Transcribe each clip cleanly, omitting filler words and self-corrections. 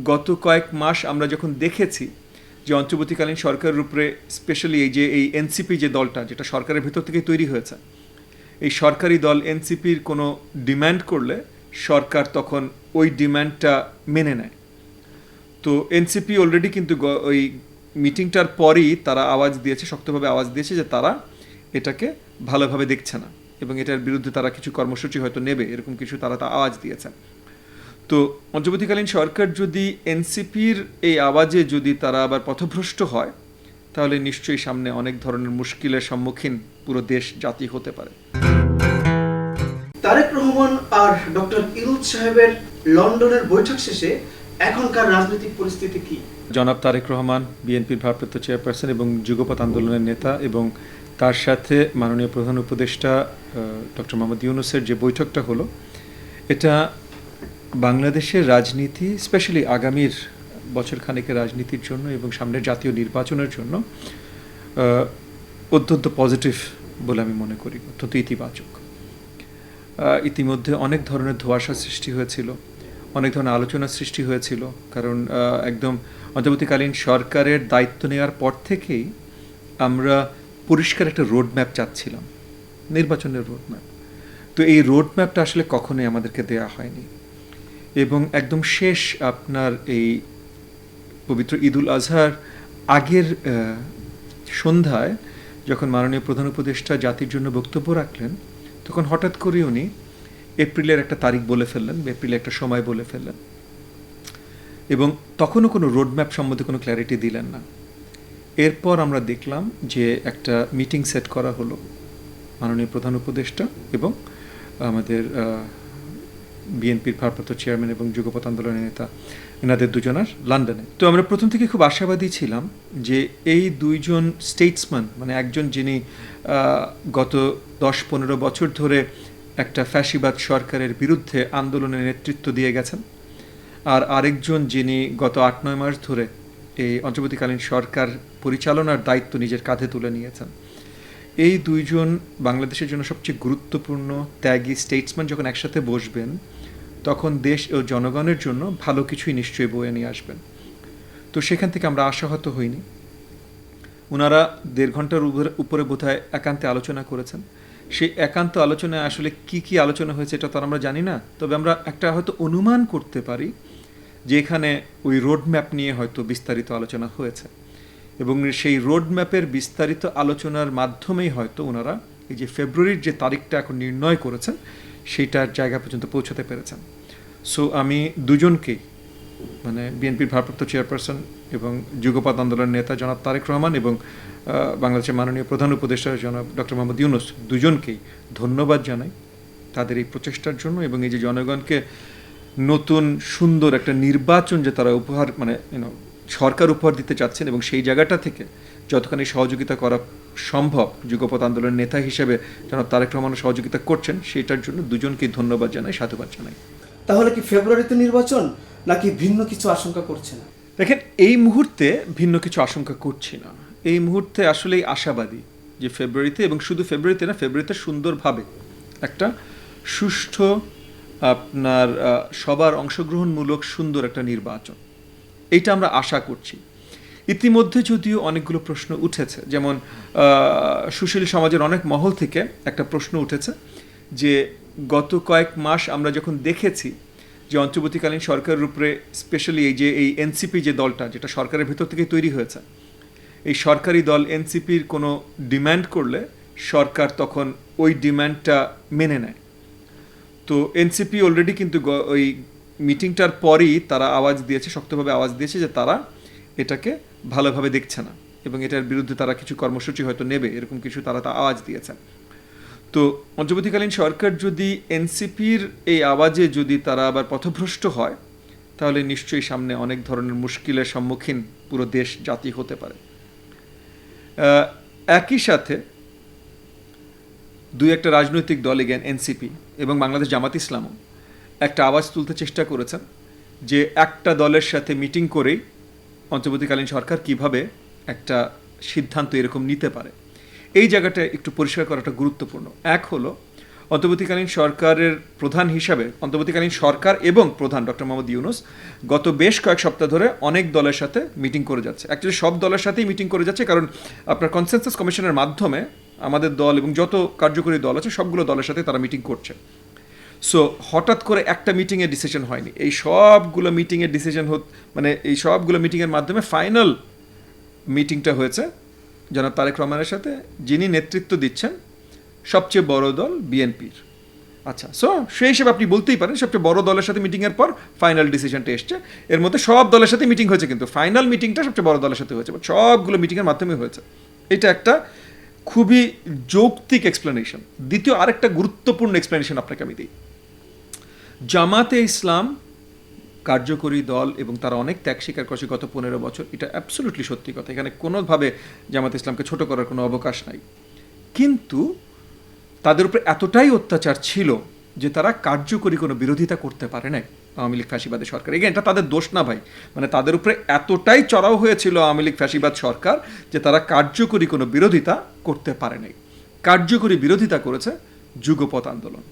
গত কয়েক মাস আমরা যখন দেখেছি যে অন্তর্বর্তীকালীন সরকারের উপরে স্পেশালি এই এনসিপি যে দলটা, যেটা সরকারের ভেতর থেকে তৈরি হয়েছে, এই সরকারি দল এনসিপির কোনো ডিম্যান্ড করলে সরকার তখন ওই ডিম্যান্ডটা মেনে নেয়। তো এনসিপি অলরেডি কিন্তু ওই মিটিংটার পরই তারা আওয়াজ দিয়েছে, শক্তভাবে আওয়াজ দিয়েছে যে তারা এটাকে ভালোভাবে দেখছে না এবং এটার বিরুদ্ধে তারা কিছু কর্মসূচি হয়তো নেবে, এরকম কিছু তারা আওয়াজ দিয়েছে। তো অন্তর্বর্তীকালীন সরকার যদি এনসিপির এই আওয়াজে যদি তারা আবার পথভ্রষ্ট হয়, তাহলে নিশ্চয়ই সামনে অনেক ধরনের মুশকিলের সম্মুখীন পুরো দেশ জাতি হতে পারে। তারেক রহমান আর ডক্টর ইউনূস সাহেবের লন্ডনের বৈঠক শেষে এখনকার রাজনৈতিক পরিস্থিতি কি? জনাব তারেক রহমান বিএনপির ভারপ্রাপ্ত চেয়ারপারসন এবং যুগপৎ আন্দোলনের নেতা, এবং তার সাথে মাননীয় প্রধান উপদেষ্টা ডক্টর মোহাম্মদ ইউনূসের যে বৈঠকটা হলো, এটা বাংলাদেশের রাজনীতি, স্পেশালি আগামীর বছরখানেকের রাজনীতির জন্য এবং সামনের জাতীয় নির্বাচনের জন্য অত্যন্ত পজিটিভ বলে আমি মনে করি, অত্যন্ত ইতিবাচক। ইতিমধ্যে অনেক ধরনের ধোঁয়াশা সৃষ্টি হয়েছিল, অনেক ধরনের আলোচনা সৃষ্টি হয়েছিল, কারণ একদম অন্তর্বর্তীকালীন সরকারের দায়িত্ব নেওয়ার পর থেকেই আমরা পরিষ্কার একটা রোড ম্যাপ চাচ্ছিলাম, নির্বাচনের রোড ম্যাপ। তো এই রোড ম্যাপটা আসলে কখনোই আমাদেরকে দেয়া হয়নি, এবং একদম শেষ আপনার এই পবিত্র ঈদুল আজহার আগের সন্ধ্যায় যখন মাননীয় প্রধান উপদেষ্টা জাতির জন্য বক্তব্য রাখলেন, তখন হঠাৎ করে উনি এপ্রিলের একটা তারিখ বলে ফেললেন, এপ্রিলে একটা সময় বলে ফেললেন, এবং তখনও কোনো রোডম্যাপ সম্বন্ধে কোনো ক্ল্যারিটি দিলেন না। এরপর আমরা দেখলাম যে একটা মিটিং সেট করা হলো মাননীয় প্রধান উপদেষ্টা এবং আমাদের বিএনপির ভারপ্রাপ্ত চেয়ারম্যান এবং যুগপৎ আন্দোলনের নেতা, এনাদের দুজনার লন্ডনে। তো আমরা প্রথম থেকে খুব আশাবাদী ছিলাম যে এই দুইজন স্টেটসম্যান, মানে একজন যিনি গত 10-15 বছর ধরে একটা ফ্যাসিবাদ সরকারের বিরুদ্ধে আন্দোলনের নেতৃত্ব দিয়ে গেছেন, আর আরেকজন যিনি গত 8-9 মাস ধরে এই অন্তর্বর্তীকালীন সরকার পরিচালনার দায়িত্ব নিজের কাঁধে তুলে নিয়েছেন। এই দুইজন বাংলাদেশের জন্য সবচেয়ে গুরুত্বপূর্ণ ত্যাগী স্টেটসম্যান যখন একসাথে বসবেন, তখন দেশ ও জনগণের জন্য ভালো কিছুই নিশ্চয়ই বয়ে নিয়ে আসবেন। তো সেখান থেকে আমরা আশাহত হইনি। ওনারা 1.5 ঘন্টার উপরে বোধহয় একান্তে আলোচনা করেছেন। সেই একান্ত আলোচনায় আসলে কি আলোচনা হয়েছে এটা তো আমরা জানি না, তবে আমরা একটা হয়তো অনুমান করতে পারি যে এখানে ওই রোড ম্যাপ নিয়ে হয়তো বিস্তারিত আলোচনা হয়েছে, এবং সেই রোড ম্যাপের বিস্তারিত আলোচনার মাধ্যমেই হয়তো ওনারা এই যে ফেব্রুয়ারির যে তারিখটা এখন নির্ণয় করেছেন সেইটার জায়গা পর্যন্ত পৌঁছাতে পেরেছেন। সো আমি দুজনকেই, মানে বিএনপির ভারপ্রাপ্ত চেয়ারপারসন এবং যুগপৎ আন্দোলনের নেতা জনাব তারেক রহমান এবং বাংলাদেশের মাননীয় প্রধান উপদেষ্টা জনাব ডক্টর মোহাম্মদ ইউনূস, দুজনকেই ধন্যবাদ জানাই তাদের এই প্রচেষ্টার জন্য, এবং এই যে জনগণকে নতুন সুন্দর একটা নির্বাচন যে তারা উপহার, মানে সরকার উপহার দিতে চাচ্ছেন, এবং সেই জায়গাটা থেকে যতখানি সহযোগিতা করা সম্ভব যুগপৎ আন্দোলনের নেতা হিসেবে জনাব তারেক রহমানের সহযোগিতা করছেন, সেটার জন্য দুজনকেই ধন্যবাদ জানাই, সাধুবাদ জানাই। তাহলে কি ফেব্রুয়ারিতে নির্বাচন, নাকি ভিন্ন কিছু আশঙ্কা করছে না? দেখেন, এই মুহূর্তে ভিন্ন কিছু আশঙ্কা করছি না। এই মুহূর্তে আসলেই আশাবাদী যে ফেব্রুয়ারিতে, এবং শুধু ফেব্রুয়ারিতে না, ফেব্রুয়ারিতে সুন্দরভাবে একটা সুষ্ঠু আপনার সবার অংশগ্রহণমূলক সুন্দর একটা নির্বাচন, এইটা আমরা আশা করছি। ইতিমধ্যে যদিও অনেকগুলো প্রশ্ন উঠেছে, যেমন সুশীল সমাজের অনেক মহল থেকে একটা প্রশ্ন উঠেছে যে গত কয়েক মাস আমরা যখন দেখেছি যে অন্তর্বর্তীকালীন সরকারের উপরে স্পেশালি এই এনসিপি যে দলটা, যেটা সরকারের ভেতর থেকে তৈরি হয়েছে, এই সরকারি দল এনসিপির কোনো ডিম্যান্ড করলে সরকার তখন ওই ডিম্যান্ডটা মেনে নেয়। তো এনসিপি অলরেডি কিন্তু ওই মিটিংটার পরই তারা আওয়াজ দিয়েছে, শক্তভাবে আওয়াজ দিয়েছে যে তারা এটাকে ভালোভাবে দেখছে না এবং এটার বিরুদ্ধে তারা কিছু কর্মসূচি হয়তো নেবে, এরকম কিছু তারা আওয়াজ দিয়েছে। তো অন্তর্বর্তীকালীন সরকার যদি এনসিপির এই আওয়াজে যদি তারা আবার পথভ্রষ্ট হয়, তাহলে নিশ্চয়ই সামনে অনেক ধরনের মুশকিলের সম্মুখীন পুরো দেশ জাতি হতে পারে। একই সাথে দুই একটা রাজনৈতিক দল, এগেন এনসিপি এবং বাংলাদেশ জামাত ইসলামও একটা আওয়াজ তুলতে চেষ্টা করেছেন যে একটা দলের সাথে মিটিং করেই অন্তর্বর্তীকালীন সরকার কিভাবে একটা সিদ্ধান্ত এরকম নিতে পারে। এই জায়গাটা একটু পরিষ্কার করাটা গুরুত্বপূর্ণ। এক হলো, অন্তর্বর্তীকালীন সরকারের প্রধান হিসাবে অন্তর্বর্তীকালীন সরকার এবং প্রধান ডক্টর মোহাম্মদ ইউনূস গত বেশ কয়েক সপ্তাহ ধরে অনেক দলের সাথে মিটিং করে যাচ্ছে। অ্যাকচুয়ালি সব দলের সাথেই মিটিং করে যাচ্ছে, কারণ আপনার কনসেনসাস কমিশনের মাধ্যমে আমাদের দল এবং যত কার্যকরী দল আছে সবগুলো দলের সাথে তারা মিটিং করছে। সো হঠাৎ করে একটা মিটিংয়ের ডিসিশন হয়নি, এই সবগুলো মিটিংয়ের ডিসিশন মানে এই সবগুলো মিটিংয়ের মাধ্যমে ফাইনাল মিটিংটা হয়েছে জনাব তারেক রহমানের সাথে, যিনি নেতৃত্ব দিচ্ছেন সবচেয়ে বড় দল বিএনপির। আচ্ছা, সো সেই হিসেবে আপনি বলতেই পারেন সবচেয়ে বড় দলের সাথে মিটিংয়ের পর ফাইনাল ডিসিশনটা এসছে। এর মধ্যে সব দলের সাথে মিটিং হয়েছে, কিন্তু ফাইনাল মিটিংটা সবচেয়ে বড় দলের সাথে হয়েছে, বাট সবগুলো মিটিংয়ের মাধ্যমে হয়েছে। এটা একটা খুবই যৌক্তিক এক্সপ্লেনেশন। দ্বিতীয় আরেকটা গুরুত্বপূর্ণ এক্সপ্লেনেশন আপনাকে আমি দিই। জামাতে ইসলাম কার্যকরী দল এবং তারা অনেক ত্যাগ স্বীকার করেছে গত 15 বছর, এটা অ্যাবসলিউটলি সত্যি কথা, এখানে কোনোভাবে জামাতে ইসলামকে ছোট করার কোনো অবকাশ নাই। কিন্তু তাদের উপরে এতটাই অত্যাচার ছিল যে তারা কার্যকরী কোনো বিরোধিতা করতে পারে নাই আওয়ামী লীগ ফ্যাসিবাদী সরকার। এগেন, এটা তাদের দোষ না ভাই, মানে তাদের উপরে এতটাই চড়াও হয়েছিল আওয়ামী লীগ ফ্যাসিবাদ সরকার যে তারা কার্যকরী কোনো বিরোধিতা করতে পারে নাই। কার্যকরী বিরোধিতা করেছে যুগপৎ আন্দোলন।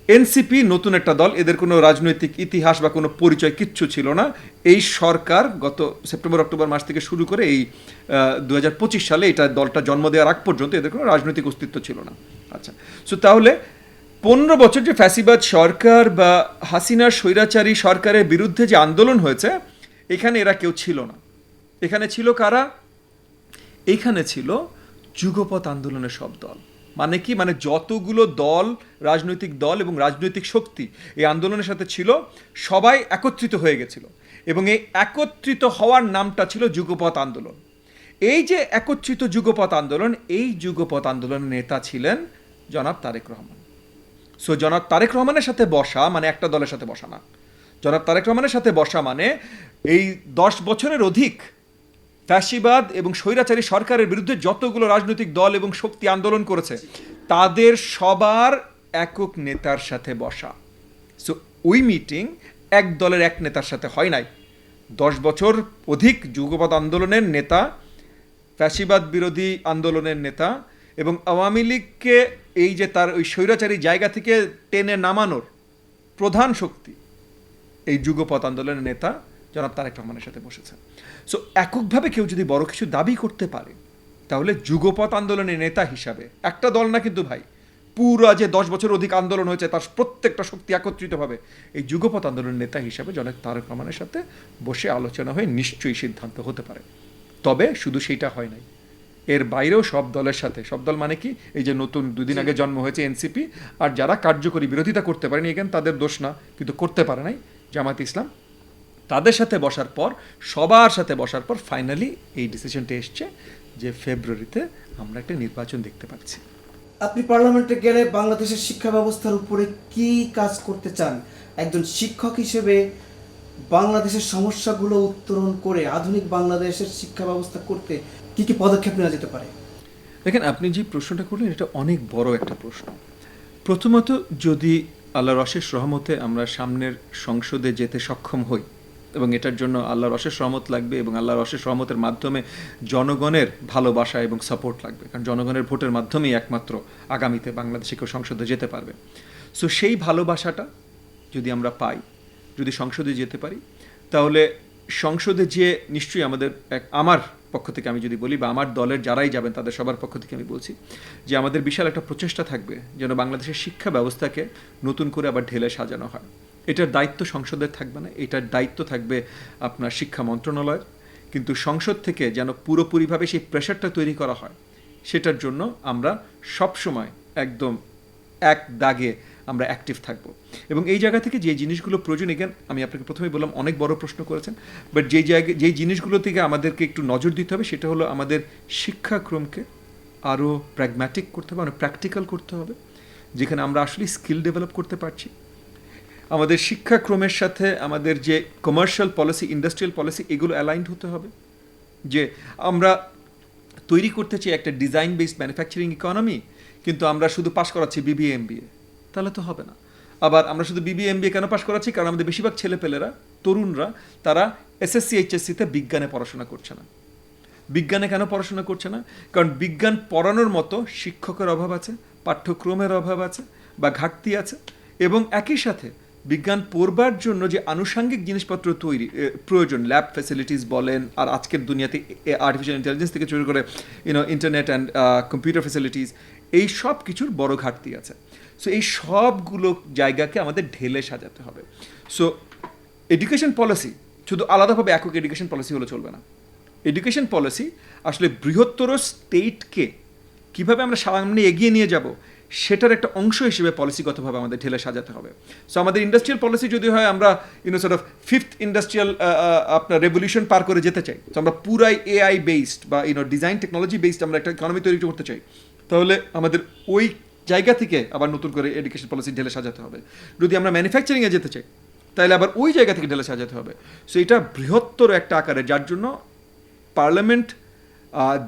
এনসিপি নতুন একটা দল, এদের কোনো রাজনৈতিক ইতিহাস বা কোনো পরিচয় কিচ্ছু ছিল না। এই সরকার গত সেপ্টেম্বর অক্টোবর মাস থেকে শুরু করে এই 2025 সালে এটা দলটা জন্ম দেওয়ার আগ পর্যন্ত এদের কোনো রাজনৈতিক অস্তিত্ব ছিল না। আচ্ছা, সো তাহলে 15 বছর যে ফ্যাসিবাদ সরকার বা হাসিনার স্বৈরাচারী সরকারের বিরুদ্ধে যে আন্দোলন হয়েছে, এখানে এরা কেউ ছিল না। এখানে ছিল কারা? এইখানে ছিল যুগপৎ আন্দোলনের সব দল। মানে কি? মানে যতগুলো দল, রাজনৈতিক দল এবং রাজনৈতিক শক্তি এই আন্দোলনের সাথে ছিল, সবাই একত্রিত হয়ে গেছিল এবং এই একত্রিত হওয়ার নামটা ছিল যুগপৎ আন্দোলন। এই যে একত্রিত যুগপৎ আন্দোলন, এই যুগপৎ আন্দোলনের নেতা ছিলেন জনাব তারেক রহমান। সো জনাব তারেক রহমানের সাথে বসা মানে একটা দলের সাথে বসা না। জনাব তারেক রহমানের সাথে বসা মানে এই 10 বছরের অধিক ফ্যাসিবাদ এবং স্বৈরাচারী সরকারের বিরুদ্ধে যতগুলো রাজনৈতিক দল এবং শক্তি আন্দোলন করেছে তাদের সবার একক নেতার সাথে বসা। সো ওই মিটিং এক দলের এক নেতার সাথে হয় নাই। 10 বছর অধিক যুগপৎ আন্দোলনের নেতা, ফ্যাসিবাদ বিরোধী আন্দোলনের নেতা এবং আওয়ামী লীগকে এই যে তার ওই স্বৈরাচারী জায়গা থেকে টেনে নামানোর প্রধান শক্তি, এই যুগপৎ আন্দোলনের নেতা জনাব তারেক রহমানের সাথে বসেছেন। সো এককভাবে কেউ যদি বড় কিছু দাবি করতে পারে, তাহলে যুগপৎ আন্দোলনের নেতা হিসাবে, একটা দল না কিন্তু ভাই, পুরা যে 10 বছর অধিক আন্দোলন হয়েছে তার প্রত্যেকটা শক্তি একত্রিতভাবে এই যুগপৎ আন্দোলনের নেতা হিসাবে জনাব তারেক রহমানের সাথে বসে আলোচনা হয়ে নিশ্চয়ই সিদ্ধান্ত হতে পারে। তবে শুধু সেইটা হয় নাই, এর বাইরেও সব দলের সাথে, সব দল মানে কি, এই যে নতুন 2 দিন আগে জন্ম হয়েছে এনসিপি, আর যারা কার্যকরী বিরোধিতা করতে পারেনি, এখানে তাদের দোষ না, কিন্তু করতে পারে নাই জামাত ইসলাম, তাদের সাথে বসার পর, সবার সাথে বসার পর ফাইনালি এই ডিসিশনটা এসছে যে ফেব্রুয়ারিতে আমরা একটা নির্বাচন দেখতে পাচ্ছি। আপনি পার্লামেন্টে গেলে বাংলাদেশের শিক্ষা ব্যবস্থার উপরে কি কাজ করতে চান? একজন শিক্ষক হিসেবে বাংলাদেশের সমস্যাগুলো উত্তরণ করে আধুনিক বাংলাদেশের শিক্ষা ব্যবস্থা করতে কি কি পদক্ষেপ নেওয়া যেতে পারে? দেখেন, আপনি যে প্রশ্নটা করলেন এটা অনেক বড় একটা প্রশ্ন। প্রথমত, যদি আল্লাহর অশেষ রহমতে আমরা সামনের সংসদে যেতে সক্ষম হই, এবং এটার জন্য আল্লাহর অশেষ রহমত লাগবে এবং আল্লাহর অশেষ রহমতের মাধ্যমে জনগণের ভালোবাসা এবং সাপোর্ট লাগবে, কারণ জনগণের ভোটের মাধ্যমেই একমাত্র আগামীতে বাংলাদেশে কেউ সংসদে যেতে পারবে। সো সেই ভালোবাসাটা যদি আমরা পাই, যদি সংসদে যেতে পারি, তাহলে সংসদে যে নিশ্চয়ই আমার পক্ষ থেকে আমি যদি বলি, বা আমার দলের যারাই যাবেন তাদের সবার পক্ষ থেকে আমি বলছি যে আমাদের বিশাল একটা প্রচেষ্টা থাকবে যেন বাংলাদেশের শিক্ষা ব্যবস্থাকে নতুন করে আবার ঢেলে সাজানো হয়। এটার দায়িত্ব সংসদের থাকবে না, এটার দায়িত্ব থাকবে আপনার শিক্ষা মন্ত্রণালয়ের। কিন্তু সংসদ থেকে যেন পুরোপুরিভাবে সেই প্রেশারটা তৈরি করা হয়, সেটার জন্য আমরা সবসময় একদম এক দাগে আমরা অ্যাক্টিভ থাকবো। এবং এই জায়গা থেকে যে জিনিসগুলো প্রয়োজন, এখানে আমি আপনাকে প্রথমেই বললাম অনেক বড় প্রশ্ন করেছেন, বাট যেই জিনিসগুলো থেকে আমাদেরকে একটু নজর দিতে হবে সেটা হলো আমাদের শিক্ষাক্রমকে আরও প্র্যাগম্যাটিক করতে হবে, অনেক প্র্যাকটিক্যাল করতে হবে, যেখানে আমরা আসলে স্কিল ডেভেলপ করতে পারছি। আমাদের শিক্ষাক্রমের সাথে আমাদের যে কমার্শিয়াল পলিসি, ইন্ডাস্ট্রিয়াল পলিসি, এগুলো অ্যালাইনড হতে হবে। যে আমরা তৈরি করতে চাই একটা ডিজাইন বেসড ম্যানুফ্যাকচারিং ইকোনমি, কিন্তু আমরা শুধু পাশ করাচ্ছি বিবিএ এমবিএ, তাহলে তো হবে না। আবার আমরা শুধু বিবিএ এমবিএ কেন পাশ করাচ্ছি? কারণ আমাদের বেশিরভাগ ছেলেপেলেরা, তরুণরা, তারা এসএসসি এইচএসসিতে বিজ্ঞানে পড়াশোনা করছে না। বিজ্ঞানে কেন পড়াশোনা করছে না? কারণ বিজ্ঞান পড়ানোর মতো শিক্ষকের অভাব আছে, পাঠ্যক্রমের অভাব আছে বা ঘাটতি আছে, এবং একই সাথে বিজ্ঞান পড়বার জন্য যে আনুষাঙ্গিক জিনিসপত্র তৈরি প্রয়োজন, ল্যাব ফ্যাসিলিটিস বলেন, আর আজকের দুনিয়াতে আর্টিফিশিয়াল ইন্টেলিজেন্স থেকে শুরু করে ইন্টারনেট অ্যান্ড কম্পিউটার ফ্যাসিলিটিস, এই সব কিছুর বড় ঘাটতি আছে। সো এই সবগুলো জায়গাকে আমাদের ঢেলে সাজাতে হবে। সো এডুকেশন পলিসি শুধু আলাদাভাবে একক এডুকেশন পলিসি হলে চলবে না। এডুকেশন পলিসি আসলে বৃহত্তর স্টেটকে কীভাবে আমরা সামনে এগিয়ে নিয়ে যাব সেটার একটা অংশ হিসেবে পলিসিগতভাবে আমাদের ঢেলে সাজাতে হবে। সো আমাদের ইন্ডাস্ট্রিয়াল পলিসি যদি হয় আমরা সর্ট অফ ফিফথ ইন্ডাস্ট্রিয়াল আপনার রেভলিউশন পার করে যেতে চাই, তো আমরা পুরাই এআই বেসড বা ডিজাইন টেকনোলজি বেসড আমরা একটা ইকোনমি তৈরি করতে চাই, তাহলে আমাদের ওই জায়গা থেকে আবার নতুন করে এডুকেশন পলিসি ঢেলে সাজাতে হবে। যদি আমরা ম্যানুফ্যাকচারিংয়ে যেতে চাই তাহলে আবার ওই জায়গা থেকে ঢেলে সাজাতে হবে। সো এটা বৃহত্তর একটা আকারে, যার জন্য পার্লামেন্ট,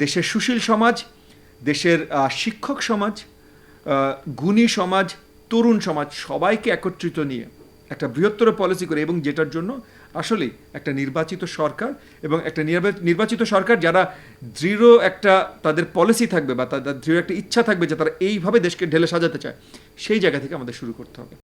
দেশের সুশীল সমাজ, দেশের শিক্ষক সমাজ, গুণী সমাজ, তরুণ সমাজ সবাইকে একত্রিত নিয়ে একটা বৃহত্তর পলিসি করে, এবং যেটার জন্য আসলেই একটা নির্বাচিত সরকার, এবং একটা নির্বাচিত সরকার যারা দৃঢ় একটা তাদের পলিসি থাকবে বা তাদের দৃঢ় একটা ইচ্ছা থাকবে যে তারা এইভাবে দেশকে ঢেলে সাজাতে চায়, সেই জায়গা থেকে আমাদের শুরু করতে হবে।